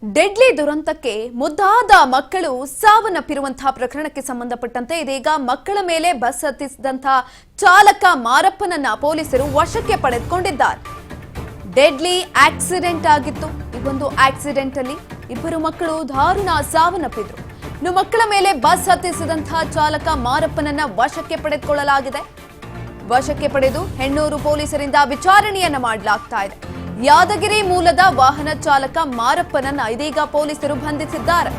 Deadly ದುರಂತಕ್ಕೆ ಮುದ್ದಾದ ಮಕ್ಕಳು ಸಾವನ್ನಪ್ಪಿರುವಂತಹ ಪ್ರಕರಣಕ್ಕೆ ಸಂಬಂಧಪಟ್ಟಂತೆ ಇದೀಗ ಮಕ್ಕಳ ಮೇಲೆ ಬಸ್ ಹತ್ತಿಸಿದಂತಹ ಚಾಲಕ ಮಾರಪ್ಪನನ್ನ ಪೊಲೀಸರು ವಶಕ್ಕೆ ಪಡೆದುಕೊಂಡಿದ್ದಾರೆ. ಡೆಡ್ಲಿ ಆಕ್ಸಿಡೆಂಟ್ ಆಗಿತ್ತು. ಈ ಒಂದು ಆಕ್ಸಿಡೆಂಟ್ ಅಲ್ಲಿ ಇಬ್ಬರು ಮಕ್ಕಳು ದಾರುಣ ಸಾವನ್ನಪ್ಪಿದ್ರು. ಇನ್ನು ಮಕ್ಕಳ ಮೇಲೆ ಬಸ್ ಹತ್ತಿಸಿದಂತಹ ಚಾಲಕ ಮಾರಪ್ಪನನ್ನ ವಶಕ್ಕೆ ಪಡೆದುಕೊಳ್ಳಲಾಗಿದೆ. ವಶಕ್ಕೆ ಪಡೆದು ಹೆಣ್ಣೂರು ಪೊಲೀಸರಿಂದ ವಿಚಾರಣೆಯನ್ನ ಮಾಡಲಾಗ್ತಾ ಇದೆ. ಯಾದಗಿರಿ ಮೂಲದ ವಾಹನ ಚಾಲಕ ಮಾರಪ್ಪನನ್ನ ಇದೀಗ ಪೊಲೀಸರು ಬಂಧಿಸಿದ್ದಾರೆ.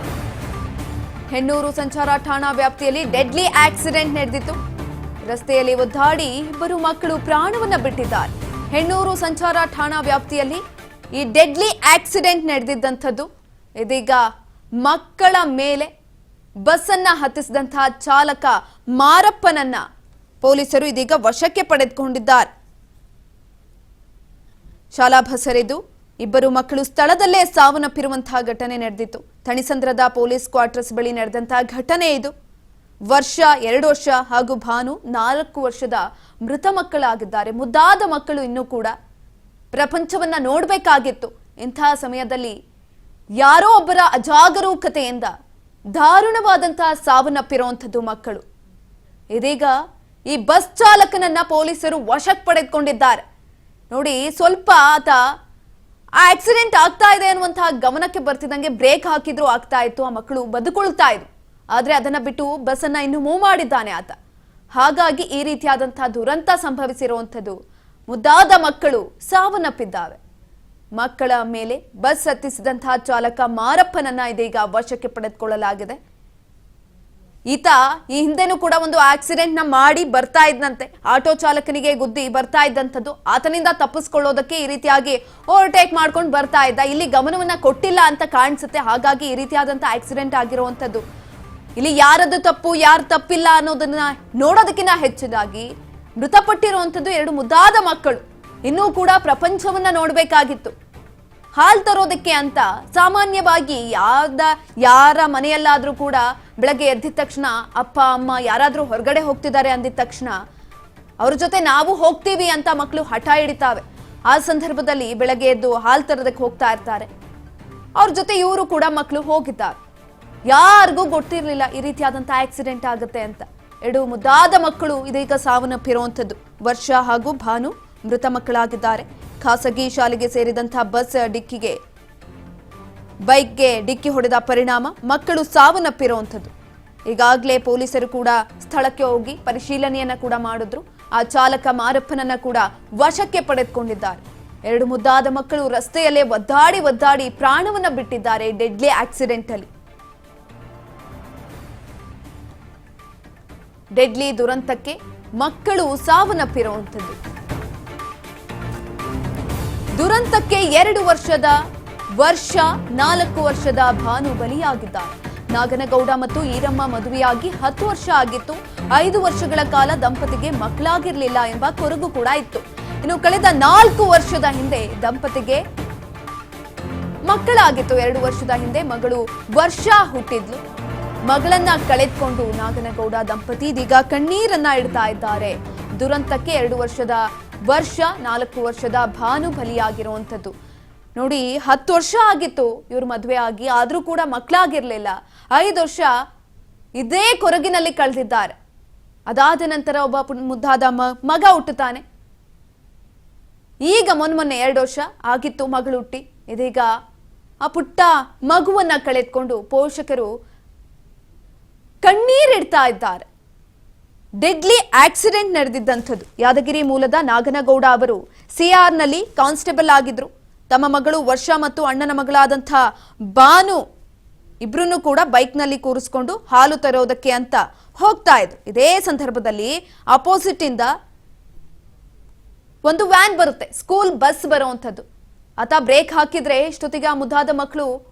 ಹೆಣ್ಣೂರು ಸಂಚಾರ ಠಾಣಾ ವ್ಯಾಪ್ತಿಯಲ್ಲಿ ಡೆಡ್ಲಿ ಆಕ್ಸಿಡೆಂಟ್ ನಡೆದಿತ್ತು. ರಸ್ತೆಯಲ್ಲಿ ಒದ್ದಾಡಿ ಇಬ್ಬರು ಮಕ್ಕಳು ಪ್ರಾಣವನ್ನ ಬಿಟ್ಟಿದ್ದಾರೆ. ಹೆಣ್ಣೂರು ಸಂಚಾರ ಠಾಣಾ ವ್ಯಾಪ್ತಿಯಲ್ಲಿ ಈ ಡೆಡ್ಲಿ ಆಕ್ಸಿಡೆಂಟ್ ನಡೆದಿದ್ದಂಥದ್ದು. ಇದೀಗ ಮಕ್ಕಳ ಮೇಲೆ ಬಸ್ಸನ್ನ ಹತ್ತಿಸಿದಂತಹ ಚಾಲಕ ಮಾರಪ್ಪನನ್ನ ಪೊಲೀಸರು ಇದೀಗ ವಶಕ್ಕೆ ಪಡೆದುಕೊಂಡಿದ್ದಾರೆ. ಶಾಲಾ ಬಸ್ ಹರಿದು ಇಬ್ಬರು ಮಕ್ಕಳು ಸ್ಥಳದಲ್ಲೇ ಸಾವನ್ನಪ್ಪಿರುವಂತಹ ಘಟನೆ ನಡೆದಿತ್ತು. ಥಣಿಸಂದ್ರದ ಪೊಲೀಸ್ ಕ್ವಾರ್ಟರ್ಸ್ ಬಳಿ ನಡೆದಂತಹ ಘಟನೆ ಇದು. ವರ್ಷ 2 ವರ್ಷ ಹಾಗೂ ಭಾನು 4 ವರ್ಷದ ಮೃತ ಮಕ್ಕಳಾಗಿದ್ದಾರೆ. ಮುದ್ದಾದ ಮಕ್ಕಳು ಇನ್ನೂ ಕೂಡ ಪ್ರಪಂಚವನ್ನ ನೋಡಬೇಕಾಗಿತ್ತು. ಇಂತಹ ಸಮಯದಲ್ಲಿ ಯಾರೋ ಒಬ್ಬರ ಅಜಾಗರೂಕತೆಯಿಂದ ದಾರುಣವಾದಂತಹ ಸಾವನ್ನಪ್ಪಿರುವಂಥದ್ದು ಮಕ್ಕಳು. ಇದೀಗ ಈ ಬಸ್ ಚಾಲಕನನ್ನ ಪೊಲೀಸರು ವಶಕ್ಕೆ ಪಡೆದುಕೊಂಡಿದ್ದಾರೆ. ನೋಡಿ, ಸ್ವಲ್ಪ ಆತ ಆಕ್ಸಿಡೆಂಟ್ ಆಗ್ತಾ ಇದೆ ಅನ್ನುವಂತಹ ಗಮನಕ್ಕೆ ಬರ್ತಿದ್ದಂಗೆ ಬ್ರೇಕ್ ಹಾಕಿದ್ರು ಆಗ್ತಾ ಇತ್ತು. ಆ ಮಕ್ಕಳು ಬದುಕೊಳ್ತಾ ಇದ್ರು. ಆದ್ರೆ ಅದನ್ನ ಬಿಟ್ಟು ಬಸ್ ಅನ್ನ ಇನ್ನು ಮೂವ್ ಮಾಡಿದ್ದಾನೆ ಆತ. ಹಾಗಾಗಿ ಈ ರೀತಿಯಾದಂತಹ ದುರಂತ ಸಂಭವಿಸಿರುವಂಥದ್ದು. ಮುದ್ದಾದ ಮಕ್ಕಳು ಸಾವನ್ನಪ್ಪಿದ್ದಾವೆ. ಮಕ್ಕಳ ಮೇಲೆ ಬಸ್ ಹತ್ತಿಸಿದಂತಹ ಚಾಲಕ ಮಾರಪ್ಪನನ್ನ ಇದೀಗ ವಶಕ್ಕೆ ಪಡೆದುಕೊಳ್ಳಲಾಗಿದೆ. ಈತ ಈ ಹಿಂದೆನೂ ಕೂಡ ಒಂದು ಆಕ್ಸಿಡೆಂಟ್ ನ ಮಾಡಿ ಬರ್ತಾ ಇದ್ದಂತೆ. ಆಟೋ ಚಾಲಕನಿಗೆ ಗುದ್ದಿ ಬರ್ತಾ ಇದ್ದಂಥದ್ದು. ಆತನಿಂದ ತಪ್ಪಿಸ್ಕೊಳ್ಳೋದಕ್ಕೆ ಈ ರೀತಿಯಾಗಿ ಓವರ್ಟೇಕ್ ಮಾಡ್ಕೊಂಡು ಬರ್ತಾ ಇದ್ದ. ಇಲ್ಲಿ ಗಮನವನ್ನ ಕೊಟ್ಟಿಲ್ಲ ಅಂತ ಕಾಣಿಸುತ್ತೆ. ಹಾಗಾಗಿ ಈ ರೀತಿಯಾದಂತಹ ಆಕ್ಸಿಡೆಂಟ್ ಆಗಿರುವಂಥದ್ದು. ಇಲ್ಲಿ ಯಾರದ್ದು ತಪ್ಪು ಯಾರು ತಪ್ಪಿಲ್ಲ ಅನ್ನೋದನ್ನ ನೋಡೋದಕ್ಕಿಂತ ಹೆಚ್ಚಿದಾಗಿ ಮೃತಪಟ್ಟಿರುವಂಥದ್ದು 2 ಮುದ್ದಾದ ಮಕ್ಕಳು. ಇನ್ನೂ ಕೂಡ ಪ್ರಪಂಚವನ್ನ ನೋಡ್ಬೇಕಾಗಿತ್ತು. ಹಾಲು ತರೋದಕ್ಕೆ ಅಂತ ಸಾಮಾನ್ಯವಾಗಿ ಯಾರ ಮನೆಯಲ್ಲಾದ್ರೂ ಕೂಡ ಬೆಳಗ್ಗೆ ಎದ್ದಿದ ತಕ್ಷಣ ಅಪ್ಪ ಅಮ್ಮ ಯಾರಾದ್ರೂ ಹೊರಗಡೆ ಹೋಗ್ತಿದ್ದಾರೆ ಅಂದಿದ ತಕ್ಷಣ ಅವ್ರ ಜೊತೆ ನಾವು ಹೋಗ್ತೀವಿ ಅಂತ ಮಕ್ಕಳು ಹಠ ಹಿಡಿತಾವೆ. ಆ ಸಂದರ್ಭದಲ್ಲಿ ಬೆಳಗ್ಗೆ ಎದ್ದು ಹಾಲು ತರೋದಕ್ಕೆ ಹೋಗ್ತಾ ಇರ್ತಾರೆ. ಅವ್ರ ಜೊತೆ ಇವರು ಕೂಡ ಮಕ್ಕಳು ಹೋಗಿದ್ದಾರೆ. ಯಾರಿಗೂ ಗೊತ್ತಿರಲಿಲ್ಲ ಈ ರೀತಿಯಾದಂತ ಆಕ್ಸಿಡೆಂಟ್ ಆಗುತ್ತೆ ಅಂತ. 2 ಮುದ್ದಾದ ಮಕ್ಕಳು ಇದೀಗ ಸಾವನ್ನಪ್ಪಿರುವಂಥದ್ದು. ವರ್ಷ ಹಾಗೂ ಭಾನು ಮೃತ ಮಕ್ಕಳಾಗಿದ್ದಾರೆ. ಖಾಸಗಿ ಶಾಲೆಗೆ ಸೇರಿದಂತಹ ಬಸ್ ಬೈಕ್ಗೆ ಡಿಕ್ಕಿ ಹೊಡೆದ ಪರಿಣಾಮ ಮಕ್ಕಳು ಸಾವನ್ನಪ್ಪಿರುವಂಥದ್ದು. ಈಗಾಗಲೇ ಪೊಲೀಸರು ಕೂಡ ಸ್ಥಳಕ್ಕೆ ಹೋಗಿ ಪರಿಶೀಲನೆಯನ್ನ ಕೂಡ ಮಾಡಿದ್ರು. ಆ ಚಾಲಕ ಮಾರಪ್ಪನನ್ನ ಕೂಡ ವಶಕ್ಕೆ ಪಡೆದುಕೊಂಡಿದ್ದಾರೆ. 2 ಮುದ್ದಾದ ಮಕ್ಕಳು ರಸ್ತೆಯಲ್ಲೇ ಒದ್ದಾಡಿ ಪ್ರಾಣವನ್ನ ಬಿಟ್ಟಿದ್ದಾರೆ ಡೆಡ್ಲಿ ಆಕ್ಸಿಡೆಂಟ್ ಅಲ್ಲಿ. ಡೆಡ್ಲಿ ದುರಂತಕ್ಕೆ ಮಕ್ಕಳು ಸಾವನ್ನಪ್ಪಿರುವಂಥದ್ದು. ದುರಂತಕ್ಕೆ 2 ವರ್ಷ 4 ವರ್ಷದ ಭಾನು ಬಲಿಯಾಗಿದ್ದಾರೆ. ನಾಗನಗೌಡ ಮತ್ತು ಈರಮ್ಮ ಮದುವೆಯಾಗಿ 10 ವರ್ಷ ಆಗಿತ್ತು. 5 ವರ್ಷಗಳ ಕಾಲ ದಂಪತಿಗೆ ಮಕ್ಕಳಾಗಿರ್ಲಿಲ್ಲ ಎಂಬ ಕೊರಗು ಕೂಡ ಇತ್ತು. ಇನ್ನು ಕಳೆದ 4 ವರ್ಷದ ಹಿಂದೆ ದಂಪತಿಗೆ ಮಕ್ಕಳಾಗಿತ್ತು. 2 ವರ್ಷದ ಹಿಂದೆ ಮಗಳು ವರ್ಷ ಹುಟ್ಟಿದ್ಲು. ಮಗಳನ್ನ ಕಳೆದುಕೊಂಡು ನಾಗನಗೌಡ ದಂಪತಿ ಇದೀಗ ಕಣ್ಣೀರನ್ನ ಇಡ್ತಾ ಇದ್ದಾರೆ. ದುರಂತಕ್ಕೆ 2 ವರ್ಷ 4 ವರ್ಷದ ಭಾನು ಬಲಿಯಾಗಿರುವಂಥದ್ದು. ನೋಡಿ, 10 ವರ್ಷ ಆಗಿತ್ತು ಇವ್ರ ಮದುವೆ ಆಗಿ, ಆದ್ರೂ ಕೂಡ ಮಕ್ಕಳಾಗಿರ್ಲಿಲ್ಲ. 5 ವರ್ಷ ಇದೇ ಕೊರಗಿನಲ್ಲಿ ಕಳೆದಿದ್ದಾರೆ. ಅದಾದ ನಂತರ ಒಬ್ಬ ಮುದ್ದಾದ ಮಗ ಹುಟ್ಟುತ್ತಾನೆ. ಈಗ ಮೊನ್ನೆ 2 ವರ್ಷ ಆಗಿತ್ತು ಮಗಳು ಹುಟ್ಟಿ. ಇದೀಗ ಆ ಪುಟ್ಟ ಮಗುವನ್ನ ಕಳೆದುಕೊಂಡು ಪೋಷಕರು ಕಣ್ಣೀರಿಡ್ತಾ ಇದ್ದಾರೆ. Deadly accident ನಡೆದಿದ್ದಂಥದ್ದು. ಯಾದಗಿರಿ ಮೂಲದ ನಾಗನಗೌಡ ಅವರು ಸಿಆರ್ನಲ್ಲಿ ಕಾನ್ಸ್ಟೇಬಲ್ ಆಗಿದ್ರು. ತಮ್ಮ ಮಗಳು ವರ್ಷ ಮತ್ತು ಅಣ್ಣನ ಮಗಳಾದಂಥ ಭಾನು ಇಬ್ರು ಕೂಡ ಬೈಕ್ನಲ್ಲಿ ಕೂರಿಸ್ಕೊಂಡು ಹಾಲು ತರೋದಕ್ಕೆ ಅಂತ ಹೋಗ್ತಾ ಇದ್ರು. ಇದೇ ಸಂದರ್ಭದಲ್ಲಿ ಅಪೋಸಿಟ್ ಇಂದ ಒಂದು ವ್ಯಾನ್ ಬರುತ್ತೆ, ಸ್ಕೂಲ್ ಬಸ್ ಬರುವಂಥದ್ದು. ಆತ ಬ್ರೇಕ್ ಹಾಕಿದ್ರೆ ಇಷ್ಟೊತ್ತಿಗೆ ಆ ಮುದ್ದಾದ ಮಕ್ಕಳು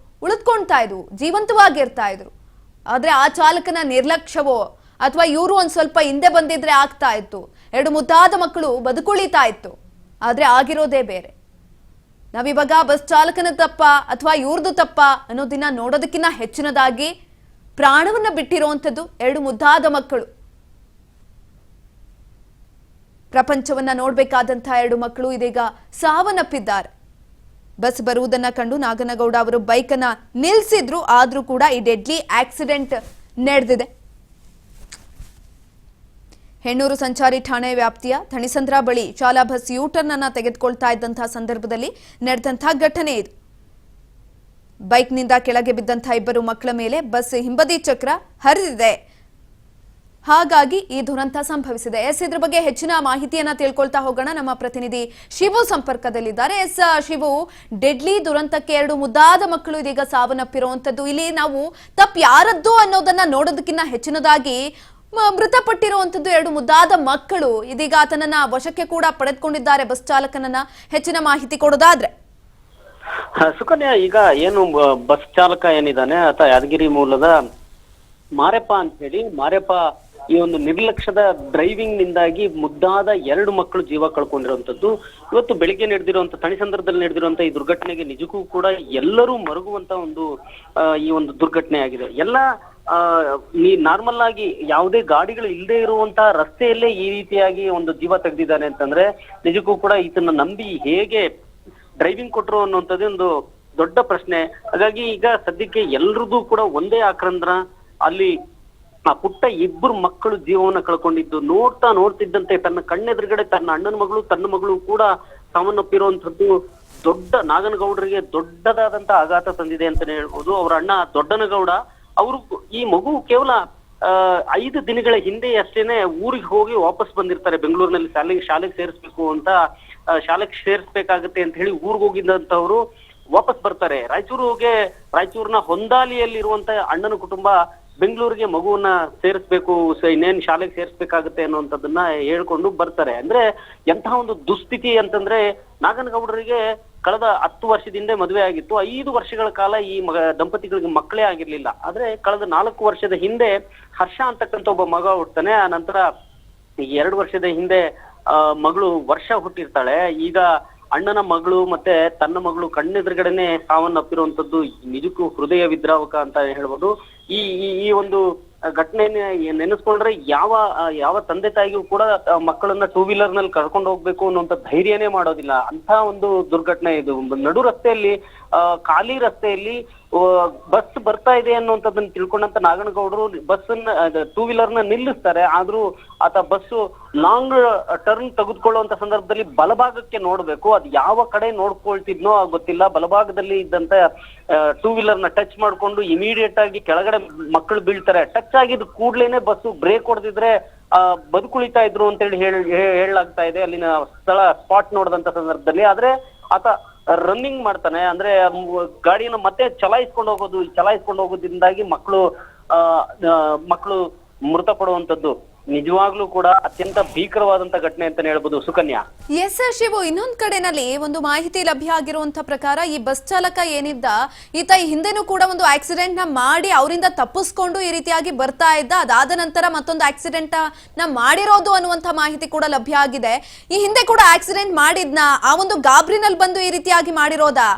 ಉಳಿದುಕೊಳ್ತಾ ಇದ್ವು, ಜೀವಂತವಾಗಿರ್ತಾ ಇದ್ರು. ಆದ್ರೆ ಆ ಚಾಲಕನ ನಿರ್ಲಕ್ಷ್ಯವೋ ಅಥವಾ ಇವರು ಒಂದ್ ಸ್ವಲ್ಪ ಹಿಂದೆ ಬಂದಿದ್ರೆ ಆಗ್ತಾ ಇತ್ತು. 2 ಮುದ್ದಾದ ಮಕ್ಕಳು ಬದುಕುಳಿತಾ ಇತ್ತು. ಆದ್ರೆ ಆಗಿರೋದೇ ಬೇರೆ. ನಾವಿವಾಗ ಬಸ್ ಚಾಲಕನ ತಪ್ಪ ಅಥವಾ ಇವ್ರದ್ದು ತಪ್ಪ ಅನ್ನೋದನ್ನ ನೋಡೋದಕ್ಕಿಂತ ಹೆಚ್ಚಿನದಾಗಿ ಪ್ರಾಣವನ್ನ ಬಿಟ್ಟಿರುವಂಥದ್ದು 2 ಮುದ್ದಾದ ಮಕ್ಕಳು. ಪ್ರಪಂಚವನ್ನ ನೋಡ್ಬೇಕಾದಂತಹ 2 ಮಕ್ಕಳು ಇದೀಗ ಸಾವನ್ನಪ್ಪಿದ್ದಾರೆ. ಬಸ್ ಬರುವುದನ್ನ ಕಂಡು ನಾಗನಗೌಡ ಅವರು ಬೈಕ್ ಅನ್ನ ನಿಲ್ಲಿಸಿದ್ರು. ಆದ್ರೂ ಕೂಡ ಈ ಡೆಡ್ಲಿ ಆಕ್ಸಿಡೆಂಟ್ ನಡೆದಿದೆ. ಹೆಣ್ಣೂರು ಸಂಚಾರಿ ಠಾಣೆ ವ್ಯಾಪ್ತಿಯ ಥಣಿಸಂದ್ರ ಬಳಿ ಶಾಲಾ ಬಸ್ ಯೂಟರ್ನ್ ಅನ್ನ ತೆಗೆದುಕೊಳ್ತಾ ಇದ್ದಂತಹ ಸಂದರ್ಭದಲ್ಲಿ ನಡೆದಂತಹ ಘಟನೆ ಇದು. ಬೈಕ್ನಿಂದ ಕೆಳಗೆ ಬಿದ್ದಂತಹ ಇಬ್ಬರು ಮಕ್ಕಳ ಮೇಲೆ ಬಸ್ ಹಿಂಬದಿ ಚಕ್ರ ಹರಿದಿದೆ. ಹಾಗಾಗಿ ಈ ದುರಂತ ಸಂಭವಿಸಿದೆ. ಇದ್ರ ಬಗ್ಗೆ ಹೆಚ್ಚಿನ ಮಾಹಿತಿಯನ್ನ ತಿಳ್ಕೊಳ್ತಾ ಹೋಗೋಣ. ನಮ್ಮ ಪ್ರತಿನಿಧಿ ಶಿವು ಸಂಪರ್ಕದಲ್ಲಿದ್ದಾರೆ. ಶಿವು, ಡೆಡ್ಲಿ ದುರಂತಕ್ಕೆ 2 ಮುದ್ದಾದ ಮಕ್ಕಳು ಇದೀಗ ಸಾವನ್ನಪ್ಪಿರುವಂತದ್ದು. ಇಲ್ಲಿ ನಾವು ತಪ್ಪು ಯಾರದ್ದು ಅನ್ನೋದನ್ನ ನೋಡೋದಕ್ಕಿಂತ ಹೆಚ್ಚಿನದಾಗಿ ಮೃತಪಟ್ಟಿರುವಂತದ್ದು 2 ಮುದ್ದಾದ ಮಕ್ಕಳು. ಇದೀಗ ಆತನನ್ನ ವಶಕ್ಕೆ ಕೂಡ ಪಡೆದುಕೊಂಡಿದ್ದಾರೆ ಬಸ್ ಚಾಲಕನನ್ನ. ಹೆಚ್ಚಿನ ಮಾಹಿತಿ ಕೊಡೋದಾದ್ರೆ ಸುಕನ್ಯಾ, ಈಗ ಏನು ಬಸ್ ಚಾಲಕ ಏನಿದ್ದಾನೆ ಆತ ಯಾದಗಿರಿ ಮೂಲದ ಮಾರೆಪ್ಪ ಅಂತ ಹೇಳಿ, ಮಾರೆಪ್ಪ ಈ ಒಂದು ನಿರ್ಲಕ್ಷ್ಯದ ಡ್ರೈವಿಂಗ್ ನಿಂದಾಗಿ ಮುದ್ದಾದ 2 ಮಕ್ಕಳು ಜೀವ ಕಳ್ಕೊಂಡಿರುವಂತದ್ದು. ಇವತ್ತು ಬೆಳಿಗ್ಗೆ ನಡೆದಿರುವಂತ ಥಣಿಸಂದ್ರದಲ್ಲಿ ನಡೆದಿರುವಂತ ಈ ದುರ್ಘಟನೆಗೆ ನಿಜಕ್ಕೂ ಕೂಡ ಎಲ್ಲರೂ ಮರುಗುವಂತ ಈ ಒಂದು ದುರ್ಘಟನೆ ಆಗಿದೆ. ಎಲ್ಲ ನಾರ್ಮಲ್ ಆಗಿ ಯಾವುದೇ ಗಾಡಿಗಳು ಇಲ್ಲದೆ ಇರುವಂತ ರಸ್ತೆಯಲ್ಲೇ ಈ ರೀತಿಯಾಗಿ ಒಂದು ಜೀವ ತೆಗೆದಿದ್ದಾನೆ ಅಂತಂದ್ರೆ ನಿಜಕ್ಕೂ ಕೂಡ ಇದನ್ನ ನಂಬಿ ಹೇಗೆ ಡ್ರೈವಿಂಗ್ ಕೊಟ್ರು ಅನ್ನುವಂಥದ್ದು ಒಂದು ದೊಡ್ಡ ಪ್ರಶ್ನೆ. ಹಾಗಾಗಿ ಈಗ ಸದ್ಯಕ್ಕೆ ಎಲ್ರದ್ದು ಕೂಡ ಒಂದೇ ಆಕ್ರಂದ್ರ. ಅಲ್ಲಿ ಆ ಪುಟ್ಟ 2 ಮಕ್ಕಳು ಜೀವವನ್ನ ಕಳ್ಕೊಂಡಿದ್ದು ನೋಡ್ತಿದ್ದಂತೆ ತನ್ನ ಕಣ್ಣೆದುರುಗಡೆ ತನ್ನ ಅಣ್ಣನ ಮಗಳು ತನ್ನ ಮಗಳು ಕೂಡ ಸಾವನ್ನಪ್ಪಿರುವಂತದ್ದು ದೊಡ್ಡ ನಾಗನಗೌಡರಿಗೆ ದೊಡ್ಡದಾದಂತ ಆಘಾತ ತಂದಿದೆ ಅಂತಾನೆ ಹೇಳ್ಬೋದು. ಅವರ ಅಣ್ಣ ದೊಡ್ಡನಗೌಡ ಅವರು ಈ ಮಗು ಕೇವಲ 5 ದಿನಗಳ ಹಿಂದೆ ಅಷ್ಟೇನೆ ಊರಿಗೆ ಹೋಗಿ ವಾಪಸ್ ಬಂದಿರ್ತಾರೆ. ಬೆಂಗಳೂರಿನಲ್ಲಿ ಶಾಲೆಗೆ ಸೇರಿಸ್ಬೇಕಾಗತ್ತೆ ಅಂತ ಹೇಳಿ ಊರಿಗೆ ಹೋಗಿದ್ದಂತವ್ರು ವಾಪಸ್ ಬರ್ತಾರೆ. ರಾಯಚೂರಿನ ಹೊಂದಾಲಿಯಲ್ಲಿರುವಂತ ಅಣ್ಣನ ಕುಟುಂಬ ಬೆಂಗಳೂರಿಗೆ ಮಗುವನ್ನ ಸೇರಿಸ್ಬೇಕು, ಇನ್ನೇನ್ ಶಾಲೆಗೆ ಸೇರಿಸ್ಬೇಕಾಗತ್ತೆ ಅನ್ನುವಂಥದ್ದನ್ನ ಹೇಳ್ಕೊಂಡು ಬರ್ತಾರೆ. ಅಂದ್ರೆ ಎಂತಹ ಒಂದು ದುಸ್ಥಿತಿ ಅಂತಂದ್ರೆ ನಾಗನಗೌಡರಿಗೆ ಕಳೆದ 10 ವರ್ಷದಿಂದ ಮದುವೆ ಆಗಿತ್ತು. 5 ವರ್ಷಗಳ ಕಾಲ ಈ ದಂಪತಿಗಳಿಗೆ ಮಕ್ಕಳೇ ಆಗಿರ್ಲಿಲ್ಲ. ಆದ್ರೆ ಕಳೆದ 4 ವರ್ಷದ ಹಿಂದೆ ಹರ್ಷ ಅಂತಕ್ಕಂಥ ಒಬ್ಬ ಮಗ ಹುಡ್ತಾನೆ. ಆ ನಂತರ 2 ವರ್ಷದ ಹಿಂದೆ ಮಗಳು ವರ್ಷ ಹುಟ್ಟಿರ್ತಾಳೆ. ಈಗ ಅಣ್ಣನ ಮಗಳು ಮತ್ತೆ ತನ್ನ ಮಗಳು ಕಣ್ಣೆದುರುಗಡೆನೆ ಸಾವನ್ನಪ್ಪಿರುವಂತದ್ದು ನಿಜಕ್ಕೂ ಹೃದಯ ವಿದ್ರಾವಕ ಅಂತ ಹೇಳ್ಬೋದು. ಈ ಒಂದು ಘಟನೆಯನ್ನ ನೆನೆಸ್ಕೊಂಡ್ರೆ ಯಾವ ತಂದೆ ತಾಯಿಗೂ ಕೂಡ ಮಕ್ಕಳನ್ನ 2 ವೀಲರ್ ನಲ್ಲಿ ಕರ್ಕೊಂಡು ಹೋಗ್ಬೇಕು ಅನ್ನುವಂತ ಧೈರ್ಯನೇ ಮಾಡೋದಿಲ್ಲ. ಅಂತ ಒಂದು ದುರ್ಘಟನೆ ಇದು. ನಡು ರಸ್ತೆಯಲ್ಲಿ ಖಾಲಿ ರಸ್ತೆಯಲ್ಲಿ ಬಸ್ ಬರ್ತಾ ಇದೆ ಅನ್ನುವಂಥದ್ದನ್ನ ತಿಳ್ಕೊಂಡಂತ ನಾಗನಗೌಡರು ಬಸ್ಸನ್ನ 2 ವೀಲರ್ ನ ನಿಲ್ಲಿಸ್ತಾರೆ. ಆದ್ರೂ ಆತ ಬಸ್ಸು ಲಾಂಗ್ ಟರ್ನ್ ತೆಗೆದುಕೊಳ್ಳುವಂತ ಸಂದರ್ಭದಲ್ಲಿ ಬಲಭಾಗಕ್ಕೆ ನೋಡ್ಬೇಕು. ಅದು ಯಾವ ಕಡೆ ನೋಡ್ಕೊಳ್ತಿದ್ನೋ ಗೊತ್ತಿಲ್ಲ. ಬಲಭಾಗದಲ್ಲಿ ಇದ್ದಂತ 2 ವೀಲರ್ ನ ಟಚ್ ಮಾಡ್ಕೊಂಡು ಇಮಿಡಿಯೇಟ್ ಆಗಿ ಕೆಳಗಡೆ ಮಕ್ಕಳು ಬೀಳ್ತಾರೆ. ಟಚ್ ಆಗಿದ್ ಕೂಡ್ಲೇನೆ ಬಸ್ಸು ಬ್ರೇಕ್ ಹೊಡೆದಿದ್ರೆ ಬದುಕುಳಿತಾ ಇದ್ರು ಅಂತ ಹೇಳಲಾಗ್ತಾ ಇದೆ ಅಲ್ಲಿನ ಸ್ಪಾಟ್ ನೋಡಿದಂತ ಸಂದರ್ಭದಲ್ಲಿ. ಆದ್ರೆ ಆತ ರನ್ನಿಂಗ್ ಮಾಡ್ತಾನೆ. ಅಂದ್ರೆ ಗಾಡಿಯನ್ನು ಮತ್ತೆ ಚಲಾಯಿಸ್ಕೊಂಡು ಹೋಗೋದ್ರಿಂದಾಗಿ ಮಕ್ಕಳು ಮೃತಪಡುವಂತದ್ದು ನಿಜವಾಗ್ಲೂ ಕೂಡ ಅತ್ಯಂತ ಭೀಕರವಾದಂತ ಘಟನೆ ಅಂತಾನೆ ಹೇಳ್ಬೋದು ಸುಕನ್ಯಾ. ಎಸ್ ಶಿವು, ಇನ್ನೊಂದ್ ಕಡೆನಲ್ಲಿ ಒಂದು ಮಾಹಿತಿ ಲಭ್ಯ ಆಗಿರುವಂತ ಪ್ರಕಾರ ಈ ಬಸ್ ಚಾಲಕ ಏನಿದ್ದ ಈತ ಹಿಂದೆನೂ ಕೂಡ ಒಂದು ಆಕ್ಸಿಡೆಂಟ್ ನ ಮಾಡಿ ಅವರಿಂದ ತಪ್ಪಿಸ್ಕೊಂಡು ಈ ರೀತಿಯಾಗಿ ಬರ್ತಾ ಇದ್ದ. ಅದಾದ ನಂತರ ಮತ್ತೊಂದು ಆಕ್ಸಿಡೆಂಟ್ ನ ಮಾಡಿರೋದು ಅನ್ನುವಂತ ಮಾಹಿತಿ ಕೂಡ ಲಭ್ಯ ಆಗಿದೆ. ಈ ಹಿಂದೆ ಕೂಡ ಆಕ್ಸಿಡೆಂಟ್ ಮಾಡಿದ್ನ ಆ ಒಂದು ಗಾಬರಿನಲ್ಲಿ ಬಂದು ಈ ರೀತಿಯಾಗಿ ಮಾಡಿರೋದಾ?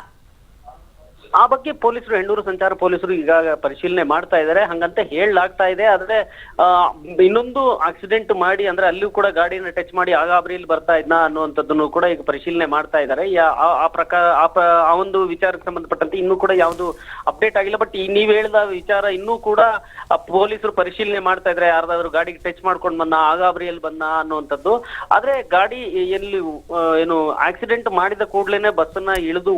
ಆ ಬಗ್ಗೆ ಪೊಲೀಸರು, ಹೆಣ್ಣೂರು ಸಂಚಾರ ಪೊಲೀಸರು ಈಗ ಪರಿಶೀಲನೆ ಮಾಡ್ತಾ ಇದ್ದಾರೆ. ಹಂಗಂತ ಹೇಳಲಾಗ್ತಾ ಇದೆ. ಆದ್ರೆ ಇನ್ನೊಂದು ಆಕ್ಸಿಡೆಂಟ್ ಮಾಡಿ ಅಂದ್ರೆ ಅಲ್ಲಿಯೂ ಕೂಡ ಗಾಡಿನ ಟಚ್ ಮಾಡಿ ಆ ಗಾಬರಿಯಲ್ಲಿ ಬರ್ತಾ ಇದ್ನ ಅನ್ನುವಂಥದ್ದನ್ನು ಕೂಡ ಈಗ ಪರಿಶೀಲನೆ ಮಾಡ್ತಾ ಇದ್ದಾರೆ. ಆ ಒಂದು ವಿಚಾರಕ್ಕೆ ಸಂಬಂಧಪಟ್ಟಂತೆ ಇನ್ನೂ ಕೂಡ ಯಾವುದು ಅಪ್ಡೇಟ್ ಆಗಿಲ್ಲ. ಬಟ್ ನೀವ್ ಹೇಳಿದ ವಿಚಾರ ಇನ್ನೂ ಕೂಡ ಪೊಲೀಸರು ಪರಿಶೀಲನೆ ಮಾಡ್ತಾ ಇದ್ದಾರೆ. ಯಾರ್ದಾದ್ರು ಗಾಡಿಗೆ ಟಚ್ ಮಾಡ್ಕೊಂಡು ಬಂದ, ಆ ಗಾಬರಿಯಲ್ಲಿ ಬಂದ ಅನ್ನುವಂಥದ್ದು. ಆದ್ರೆ ಗಾಡಿ ಎಲ್ಲಿ ಏನು ಆಕ್ಸಿಡೆಂಟ್ ಮಾಡಿದ ಕೂಡ್ಲೇನೆ ಬಸ್ಸನ್ನ ಇಳಿದು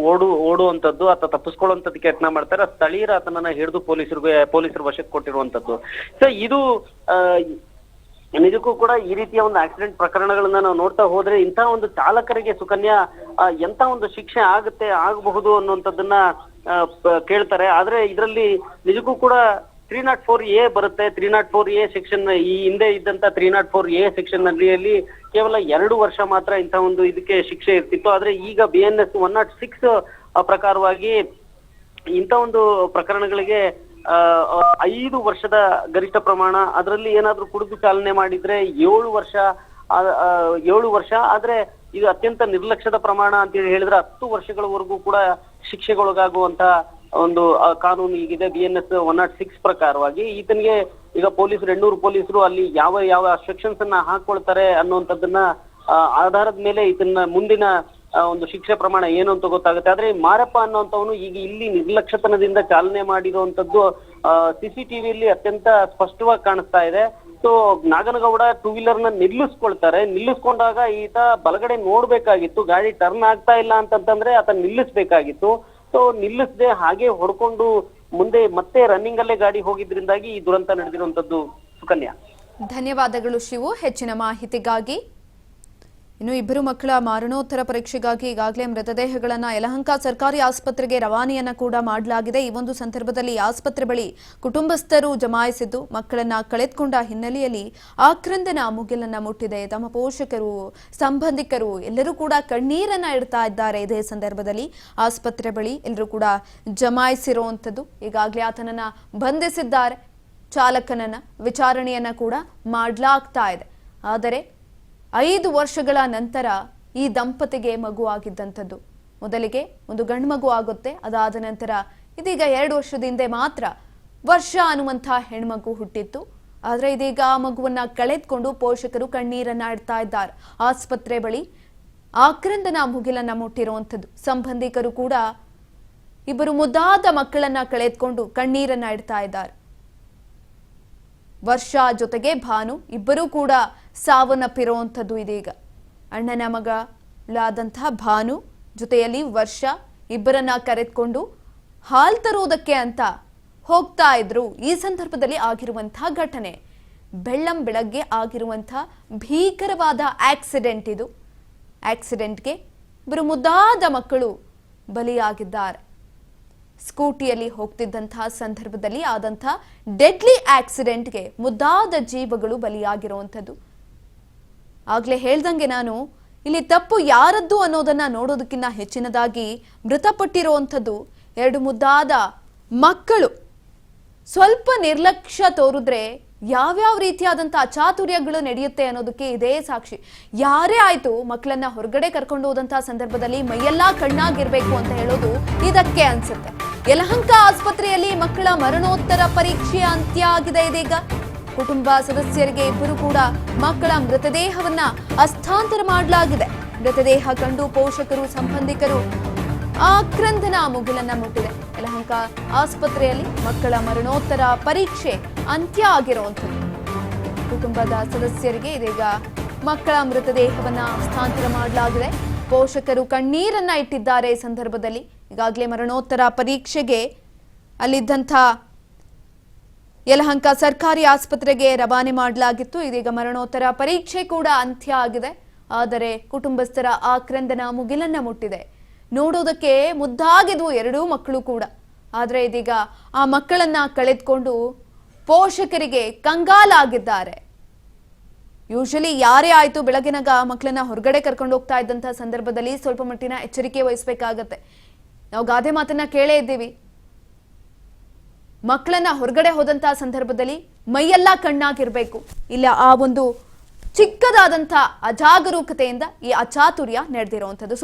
ಓಡುವಂಥದ್ದು ಅಥವಾ ತಪ್ಪಿಸ್ಕೊಳ್ಳುವಂಥದ್ದಕ್ಕೆ ಯತ್ನ ಮಾಡ್ತಾರೆ. ಸ್ಥಳೀಯರ ಆತನನ್ನ ಹಿಡಿದು ಪೊಲೀಸರು ವಶಕ್ಕೆ ಕೊಟ್ಟಿರುವಂತದ್ದು. ಸೊ ಇದು ನಿಜಕ್ಕೂ ಕೂಡ ಈ ರೀತಿಯ ಒಂದು ಆಕ್ಸಿಡೆಂಟ್ ಪ್ರಕರಣಗಳನ್ನ ನಾವು ನೋಡ್ತಾ ಹೋದ್ರೆ ಇಂತಹ ಒಂದು ಚಾಲಕರಿಗೆ ಸುಕನ್ಯಾ ಎಂತ ಒಂದು ಶಿಕ್ಷೆ ಆಗಬಹುದು ಅನ್ನುವಂಥದ್ದನ್ನ ಕೇಳ್ತಾರೆ. ಆದ್ರೆ ಇದರಲ್ಲಿ ನಿಜಕ್ಕೂ ಕೂಡ 304A ಬರುತ್ತೆ. 304A ಸೆಕ್ಷನ್, ಈ ಹಿಂದೆ ಇದ್ದಂತ 304A ಸೆಕ್ಷನ್ ನಲ್ಲಿ ಕೇವಲ 2 ವರ್ಷ ಮಾತ್ರ ಇಂಥ ಒಂದು ಇದಕ್ಕೆ ಶಿಕ್ಷೆ ಇರ್ತಿತ್ತು. ಆದ್ರೆ ಈಗ BNS 106 ಪ್ರಕಾರವಾಗಿ ಇಂಥ ಒಂದು ಪ್ರಕರಣಗಳಿಗೆ 5 ವರ್ಷದ ಗರಿಷ್ಠ ಪ್ರಮಾಣ. ಅದರಲ್ಲಿ ಏನಾದ್ರೂ ಕುಡಿದು ಚಾಲನೆ ಮಾಡಿದ್ರೆ 7 ವರ್ಷ. ಆದ್ರೆ ಇದು ಅತ್ಯಂತ ನಿರ್ಲಕ್ಷ್ಯದ ಪ್ರಮಾಣ ಅಂತ ಹೇಳಿದ್ರೆ 10 ವರ್ಷಗಳವರೆಗೂ ಕೂಡ ಶಿಕ್ಷೆಗೊಳಗಾಗುವಂತ ಒಂದು ಕಾನೂನು ಈಗಿದೆ BNS 106 ಪ್ರಕಾರವಾಗಿ. ಈತನಿಗೆ ಈಗ ಹೆಣ್ಣೂರು ಪೊಲೀಸರು ಅಲ್ಲಿ ಯಾವ ಸೆಕ್ಷನ್ಸ್ ಅನ್ನ ಹಾಕೊಳ್ತಾರೆ ಅನ್ನುವಂಥದ್ದನ್ನ ಆಧಾರದ ಮೇಲೆ ಇದನ್ನ ಮುಂದಿನ ಒಂದು ಶಿಕ್ಷೆ ಪ್ರಮಾಣ ಏನು ಅಂತ ಗೊತ್ತಾಗುತ್ತೆ. ಆದ್ರೆ ಮಾರಪ್ಪ ಅನ್ನುವಂಥವನು ಈಗ ಇಲ್ಲಿ ನಿರ್ಲಕ್ಷ್ಯತನದಿಂದ ಚಾಲನೆ ಮಾಡಿರುವಂತದ್ದು CCTVಯಲ್ಲಿ ಅತ್ಯಂತ ಸ್ಪಷ್ಟವಾಗಿ ಕಾಣಿಸ್ತಾ ಇದೆ. ಸೊ ನಾಗನಗೌಡ ಟೂ ವೀಲರ್ ನ ನಿಲ್ಲಿಸ್ಕೊಂಡಾಗ ಈತ ಬಲಗಡೆ ನೋಡ್ಬೇಕಾಗಿತ್ತು, ಗಾಡಿ ಟರ್ನ್ ಆಗ್ತಾ ಇಲ್ಲ ಅಂತಂದ್ರೆ ಆತ ನಿಲ್ಲಿಸ್ಬೇಕಾಗಿತ್ತು. ಸೊ ನಿಲ್ಲಿಸದೆ ಹಾಗೆ ಹೊಡ್ಕೊಂಡು ಮುಂದೆ ಮತ್ತೆ ರನ್ನಿಂಗ್ ಅಲ್ಲೇ ಗಾಡಿ ಹೋಗಿದ್ರಿಂದಾಗಿ ಈ ದುರಂತ ನಡೆದಿರುವಂತದ್ದು. ಸುಕನ್ಯಾ, ಧನ್ಯವಾದಗಳು ಶಿವು ಹೆಚ್ಚಿನ ಮಾಹಿತಿಗಾಗಿ. ಇನ್ನು ಇಬ್ಬರು ಮಕ್ಕಳ ಮರಣೋತ್ತರ ಪರೀಕ್ಷೆಗಾಗಿ ಈಗಾಗಲೇ ಮೃತದೇಹಗಳನ್ನು ಯಲಹಂಕ ಸರ್ಕಾರಿ ಆಸ್ಪತ್ರೆಗೆ ರವಾನೆಯನ್ನ ಕೂಡ ಮಾಡಲಾಗಿದೆ. ಈ ಒಂದು ಸಂದರ್ಭದಲ್ಲಿ ಆಸ್ಪತ್ರೆ ಬಳಿ ಕುಟುಂಬಸ್ಥರು ಜಮಾಯಿಸಿದ್ದು ಮಕ್ಕಳನ್ನ ಕಳೆದುಕೊಂಡ ಹಿನ್ನೆಲೆಯಲ್ಲಿ ಆಕ್ರಂದನ ಮುಗಿಲನ್ನ ಮುಟ್ಟಿದೆ. ತಮ್ಮ ಪೋಷಕರು, ಸಂಬಂಧಿಕರು ಎಲ್ಲರೂ ಕೂಡ ಕಣ್ಣೀರನ್ನ ಇಡ್ತಾ ಇದ್ದಾರೆ. ಇದೇ ಸಂದರ್ಭದಲ್ಲಿ ಆಸ್ಪತ್ರೆ ಬಳಿ ಎಲ್ಲರೂ ಕೂಡ ಜಮಾಯಿಸಿರುವಂಥದ್ದು. ಈಗಾಗಲೇ ಆತನನ್ನ ಬಂಧಿಸಿದ್ದಾರೆ. ಚಾಲಕನನ್ನ ವಿಚಾರಣೆಯನ್ನ ಕೂಡ ಮಾಡಲಾಗ್ತಾ ಇದೆ. ಆದರೆ 5 ವರ್ಷಗಳ ನಂತರ ಈ ದಂಪತಿಗೆ ಮಗು ಆಗಿದ್ದಂಥದ್ದು. ಮೊದಲಿಗೆ ಒಂದು ಗಂಡು ಮಗು ಆಗುತ್ತೆ, ಅದಾದ ನಂತರ ಇದೀಗ 2 ವರ್ಷದ ಹಿಂದೆ ಮಾತ್ರ ವರ್ಷ ಅನ್ನುವಂಥ ಹೆಣ್ಮಗು ಹುಟ್ಟಿತ್ತು. ಆದರೆ ಇದೀಗ ಆ ಮಗುವನ್ನ ಕಳೆದುಕೊಂಡು ಪೋಷಕರು ಕಣ್ಣೀರನ್ನ ಇಡ್ತಾ ಇದ್ದಾರೆ. ಆಸ್ಪತ್ರೆ ಬಳಿ ಆಕ್ರಂದನ ಮುಗಿಲನ್ನ ಮುಟ್ಟಿರುವಂಥದ್ದು. ಸಂಬಂಧಿಕರು ಕೂಡ ಇಬ್ಬರು ಮುದ್ದಾದ ಮಕ್ಕಳನ್ನ ಕಳೆದುಕೊಂಡು ಕಣ್ಣೀರನ್ನ ಇಡ್ತಾ ಇದ್ದಾರೆ. ವರ್ಷ ಜೊತೆಗೆ ಭಾನು ಇಬ್ಬರೂ ಕೂಡ ಸಾವನ್ನಪ್ಪಿರುವಂಥದ್ದು. ಇದೀಗ ಅಣ್ಣನ ಮಗಳಾದಂತಹ ಭಾನು ಜೊತೆಯಲ್ಲಿ ವರ್ಷ ಇಬ್ಬರನ್ನ ಕರೆದುಕೊಂಡು ಹಾಲ್ ತರುವುದಕ್ಕೆ ಅಂತ ಹೋಗ್ತಾ ಇದ್ರು. ಈ ಸಂದರ್ಭದಲ್ಲಿ ಆಗಿರುವಂತಹ ಘಟನೆ, ಬೆಳ್ಳಂ ಬೆಳಗ್ಗೆ ಆಗಿರುವಂತಹ ಭೀಕರವಾದ ಆಕ್ಸಿಡೆಂಟ್ ಇದು. ಆಕ್ಸಿಡೆಂಟ್ಗೆ ಇಬ್ಬರು ಮುದ್ದಾದ ಮಕ್ಕಳು ಬಲಿಯಾಗಿದ್ದಾರೆ. ಸ್ಕೂಟಿಯಲ್ಲಿ ಹೋಗ್ತಿದ್ದಂತಹ ಸಂದರ್ಭದಲ್ಲಿ ಆದಂತಹ ಡೆಡ್ಲಿ ಆಕ್ಸಿಡೆಂಟ್ಗೆ ಮುದ್ದಾದ ಜೀವಗಳು ಬಲಿಯಾಗಿರುವಂಥದ್ದು. ಆಗ್ಲೇ ಹೇಳ್ದಂಗೆ ನಾನು ಇಲ್ಲಿ ತಪ್ಪು ಯಾರದ್ದು ಅನ್ನೋದನ್ನ ನೋಡೋದಕ್ಕಿಂತ ಹೆಚ್ಚಿನದಾಗಿ ಮೃತಪಟ್ಟಿರುವಂಥದ್ದು 2 ಮುದ್ದಾದ ಮಕ್ಕಳು. ಸ್ವಲ್ಪ ನಿರ್ಲಕ್ಷ್ಯ ತೋರಿದ್ರೆ ಯಾವ್ಯಾವ ರೀತಿಯಾದಂತಹ ಅಚಾತುರ್ಯಗಳು ನಡೆಯುತ್ತೆ ಅನ್ನೋದಕ್ಕೆ ಇದೇ ಸಾಕ್ಷಿ. ಯಾರೇ ಆಯ್ತು ಮಕ್ಕಳನ್ನ ಹೊರಗಡೆ ಕರ್ಕೊಂಡು ಹೋದಂತಹ ಸಂದರ್ಭದಲ್ಲಿ ಮೈಯೆಲ್ಲಾ ಕಣ್ಣಾಗಿರ್ಬೇಕು ಅಂತ ಹೇಳೋದು ಇದಕ್ಕೆ ಅನ್ಸುತ್ತೆ. ಯಲಹಂಕ ಆಸ್ಪತ್ರೆಯಲ್ಲಿ ಮಕ್ಕಳ ಮರಣೋತ್ತರ ಪರೀಕ್ಷೆ ಅಂತ್ಯ ಆಗಿದೆ. ಇದೀಗ ಕುಟುಂಬ ಸದಸ್ಯರಿಗೆ ಇಬ್ಬರು ಕೂಡ ಮಕ್ಕಳ ಮೃತದೇಹವನ್ನ ಹಸ್ತಾಂತರ ಮಾಡಲಾಗಿದೆ. ಮೃತದೇಹ ಕಂಡು ಪೋಷಕರು, ಸಂಬಂಧಿಕರು ಆಕ್ರಂದನ ಮುಗಿಲನ್ನ ಮುಟ್ಟಿದೆ. ಯಲಹಂಕ ಆಸ್ಪತ್ರೆಯಲ್ಲಿ ಮಕ್ಕಳ ಮರಣೋತ್ತರ ಪರೀಕ್ಷೆ ಅಂತ್ಯ ಆಗಿರುವಂಥದ್ದು. ಕುಟುಂಬದ ಸದಸ್ಯರಿಗೆ ಇದೀಗ ಮಕ್ಕಳ ಮೃತದೇಹವನ್ನ ಹಸ್ತಾಂತರ ಮಾಡಲಾಗಿದೆ. ಪೋಷಕರು ಕಣ್ಣೀರನ್ನ ಇಟ್ಟಿದ್ದಾರೆ. ಈ ಸಂದರ್ಭದಲ್ಲಿ ಈಗಾಗಲೇ ಮರಣೋತ್ತರ ಪರೀಕ್ಷೆಗೆ ಅಲ್ಲಿದ್ದಂಥ ಯಲಹಂಕ ಸರ್ಕಾರಿ ಆಸ್ಪತ್ರೆಗೆ ರವಾನೆ ಮಾಡಲಾಗಿತ್ತು. ಇದೀಗ ಮರಣೋತ್ತರ ಪರೀಕ್ಷೆ ಕೂಡ ಅಂತ್ಯ ಆಗಿದೆ. ಆದರೆ ಕುಟುಂಬಸ್ಥರ ಆಕ್ರಂದನ ಮುಗಿಲನ್ನ ಮುಟ್ಟಿದೆ. ನೋಡೋದಕ್ಕೆ ಮುದ್ದಾಗಿದ್ವು 2 ಮಕ್ಕಳು ಕೂಡ. ಆದರೆ ಇದೀಗ ಆ ಮಕ್ಕಳನ್ನ ಕಳೆದುಕೊಂಡು ಪೋಷಕರಿಗೆ ಕಂಗಾಲಾಗಿದ್ದಾರೆ. ಯೂಶಲಿ ಯಾರೇ ಆಯ್ತು ಬೆಳಗಿನಾಗ ಮಕ್ಕಳನ್ನ ಹೊರಗಡೆ ಕರ್ಕೊಂಡು ಹೋಗ್ತಾ ಇದ್ದಂತಹ ಸಂದರ್ಭದಲ್ಲಿ ಸ್ವಲ್ಪ ಮಟ್ಟಿನ ಎಚ್ಚರಿಕೆ ವಹಿಸಬೇಕಾಗತ್ತೆ. ನಾವು ಗಾದೆ ಮಾತನ್ನ ಕೇಳೇ ಇದ್ದೀವಿ. ಮಕ್ಕಳನ್ನ ಹೊರಗಡೆ ಹೋದಂತಹ ಸಂದರ್ಭದಲ್ಲಿ ಮೈಯೆಲ್ಲ ಕಣ್ಣಾಗಿರ್ಬೇಕು. ಇಲ್ಲ ಆ ಒಂದು ಚಿಕ್ಕದಾದಂತಹ ಅಜಾಗರೂಕತೆಯಿಂದ ಈ ಅಚಾತುರ್ಯ ನಡೆದಿರುವಂಥದ್ದು.